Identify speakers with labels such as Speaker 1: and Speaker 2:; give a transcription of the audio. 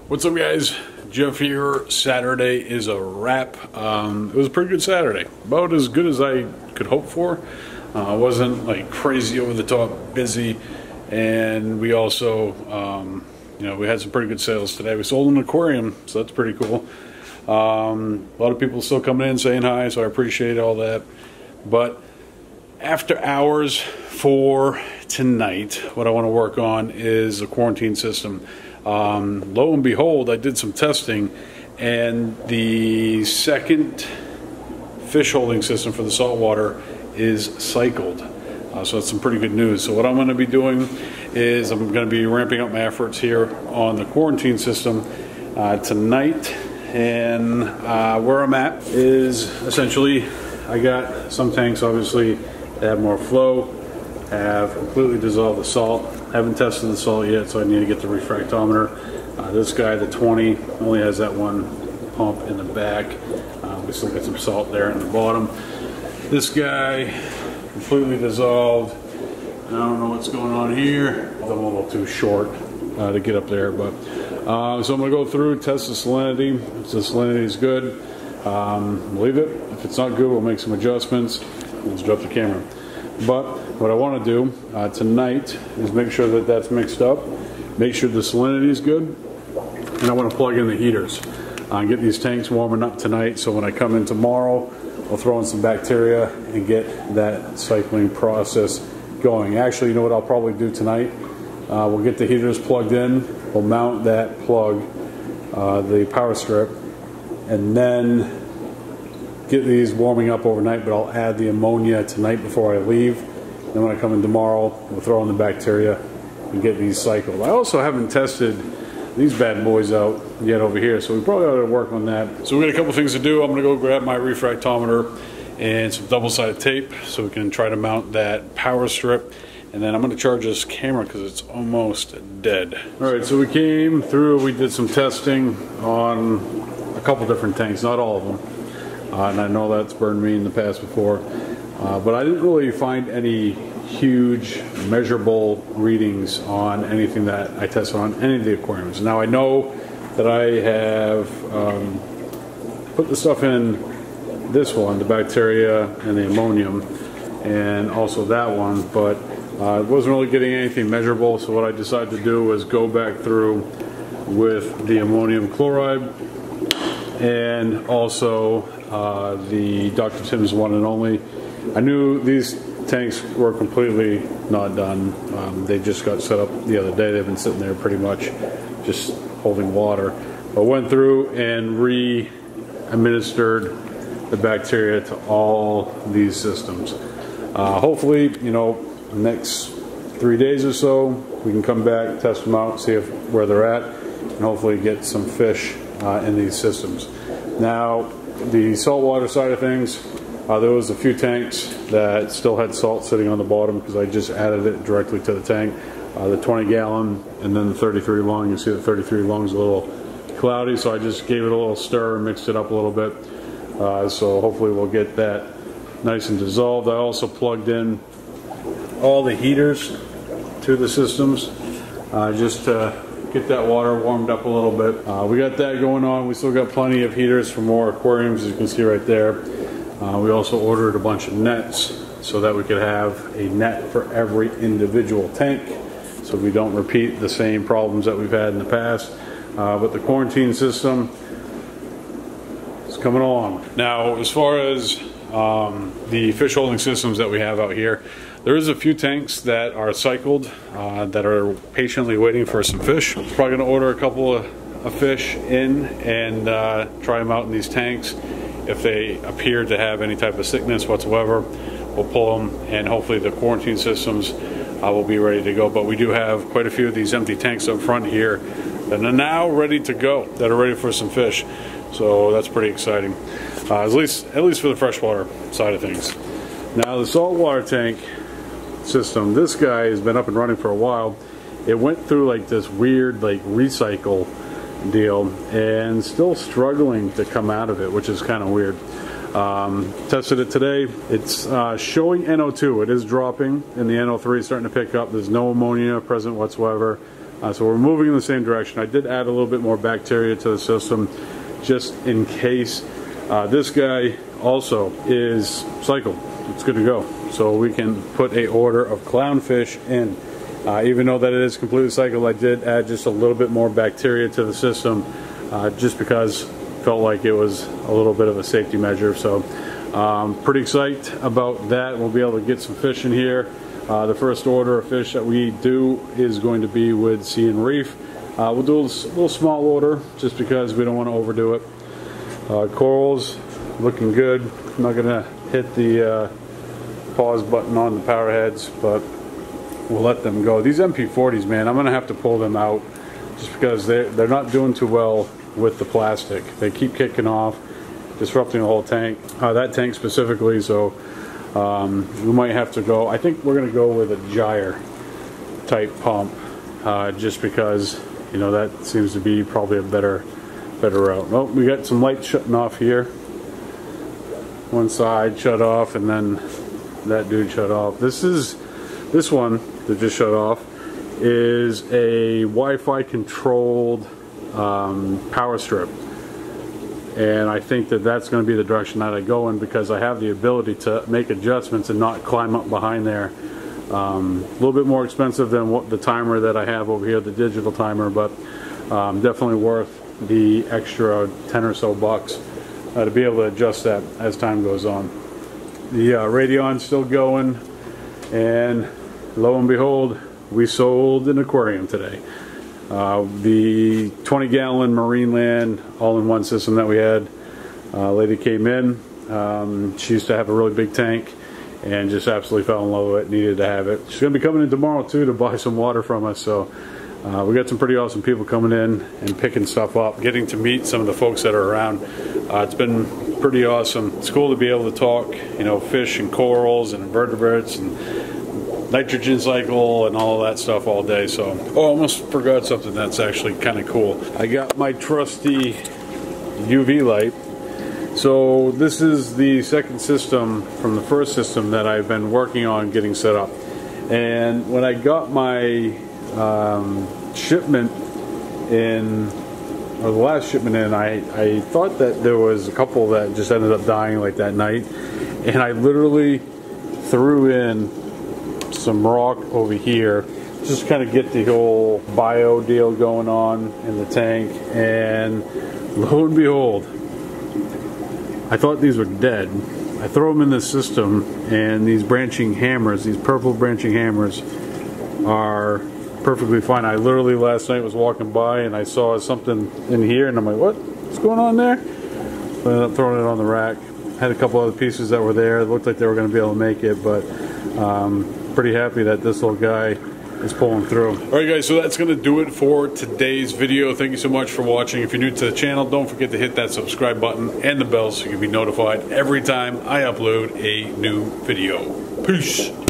Speaker 1: What's up, guys? Jeff here. Saturday is a wrap. It was a pretty good Saturday, about as good as I could hope for. Wasn't like crazy over the top busy, and we also we had some pretty good sales today. We sold an aquarium, so that's pretty cool. A lot of people still coming in saying hi, so I appreciate all that. But after hours for tonight, what I want to work on is a quarantine system. Lo and behold, I did some testing, and the second fish holding system for the saltwater is cycled. So that's some pretty good news. So what I'm going to be doing is I'm going to be ramping up my efforts here on the quarantine system tonight. And where I'm at is essentially, I got some tanks obviously that have more flow, have completely dissolved the salt. Haven't tested the salt yet, so I need to get the refractometer. This guy, the 20, only has that one pump in the back. We still got some salt there in the bottom. This guy, completely dissolved. I don't know what's going on here. I'm a little too short to get up there, but so I'm gonna go through, test the salinity. If the salinity is good, leave it. If it's not good, we'll make some adjustments. Let's drop the camera. But what I want to do tonight is make sure that that's mixed up, make sure the salinity is good, and I want to plug in the heaters. Get these tanks warming up tonight, so when I come in tomorrow, I'll throw in some bacteria and get that cycling process going. Actually, you know what I'll probably do tonight? We'll get the heaters plugged in, we'll mount that plug, the power strip, and then get these warming up overnight, but I'll add the ammonia tonight before I leave. Then when I come in tomorrow, we'll throw in the bacteria and get these cycled. I also haven't tested these bad boys out yet over here, so we probably ought to work on that. So we got a couple things to do. I'm gonna go grab my refractometer and some double-sided tape so we can try to mount that power strip. And then I'm gonna charge this camera because it's almost dead. All right, so we came through, we did some testing on a couple different tanks, not all of them. And I know that's burned me in the past before, but I didn't really find any huge measurable readings on anything that I tested on any of the aquariums. Now I know that I have put the stuff in this one, the bacteria and the ammonium, and also that one, but I wasn't really getting anything measurable. So what I decided to do was go back through with the ammonium chloride and also the Dr. Tim's one and only. I knew these tanks were completely not done. They just got set up the other day. They've been sitting there pretty much just holding water. But went through and re-administered the bacteria to all these systems. Hopefully, next 3 days or so, we can come back, test them out, see where they're at, and hopefully get some fish in these systems. Now, the saltwater side of things, there was a few tanks that still had salt sitting on the bottom because I just added it directly to the tank. The 20 gallon and then the 33 long. You see the 33 long is a little cloudy, so I just gave it a little stir and mixed it up a little bit. So hopefully we'll get that nice and dissolved. I also plugged in all the heaters to the systems just to get that water warmed up a little bit. We got that going on. We still got plenty of heaters for more aquariums, as you can see right there. We also ordered a bunch of nets so that we could have a net for every individual tank so we don't repeat the same problems that we've had in the past. But the quarantine system is coming along. Now, as far as the fish holding systems that we have out here, there is a few tanks that are cycled that are patiently waiting for some fish. Probably going to order a couple of fish in and try them out in these tanks. If they appear to have any type of sickness whatsoever, we'll pull them, and hopefully the quarantine systems will be ready to go. But we do have quite a few of these empty tanks up front here that are now ready to go, that are ready for some fish. So that's pretty exciting, at least for the freshwater side of things. Now the saltwater tank system, this guy has been up and running for a while. It went through like this weird recycle deal and still struggling to come out of it, which is kind of weird. Tested it today. It's showing NO2. It is dropping, and the NO3 is starting to pick up. There's no ammonia present whatsoever. So we're moving in the same direction. I did add a little bit more bacteria to the system just in case. This guy also is cycled. It's good to go. So we can put a order of clownfish in. Even though that it is completely cycled, I did add just a little bit more bacteria to the system just because I felt like it was a little bit of a safety measure. So pretty excited about that. We'll be able to get some fish in here. The first order of fish that we do is going to be with Sea and Reef. We'll do a little small order just because we don't want to overdo it. Corals looking good. I'm not going to hit the pause button on the power heads, but we'll let them go. These MP40s, man, I'm going to have to pull them out just because they're not doing too well with the plastic. They keep kicking off, disrupting the whole tank, that tank specifically. So we might have to go. I think we're going to go with a gyre type pump just because, you know, that seems to be probably a better route. Well, we got some lights shutting off here. One side shut off, and then that dude shut off. This one that just shut off is a Wi-Fi controlled power strip, and I think that that's going to be the direction that I go in because I have the ability to make adjustments and not climb up behind there. A little bit more expensive than what the timer that I have over here, the digital timer, but definitely worth the extra 10 or so bucks to be able to adjust that as time goes on. The Radion's still going, and lo and behold, we sold an aquarium today. The 20-gallon Marineland all-in-one system that we had, a lady came in. She used to have a really big tank and just absolutely fell in love with it, needed to have it. She's going to be coming in tomorrow too to buy some water from us. So we got some pretty awesome people coming in and picking stuff up, getting to meet some of the folks that are around. It's been pretty awesome. It's cool to be able to talk, you know, fish and corals and invertebrates and nitrogen cycle and all of that stuff all day. So, oh, I almost forgot something that's actually kind of cool. I got my trusty UV light. So this is the second system from the first system that I've been working on getting set up. And when I got my shipment in, or the last shipment in, I thought that there was a couple that just ended up dying like that night, and I literally threw in some rock over here just kind of get the whole bio deal going on in the tank, and lo and behold, I thought these were dead. I throw them in the system, and these branching hammers, these purple branching hammers, are perfectly fine. I literally last night was walking by and I saw something in here and I'm like, what's going on there? So I ended up throwing it on the rack. Had a couple other pieces that were there. It looked like they were going to be able to make it, but pretty happy that this little guy is pulling through. Alright guys, so that's going to do it for today's video. Thank you so much for watching. If you're new to the channel, don't forget to hit that subscribe button and the bell so you can be notified every time I upload a new video. Peace!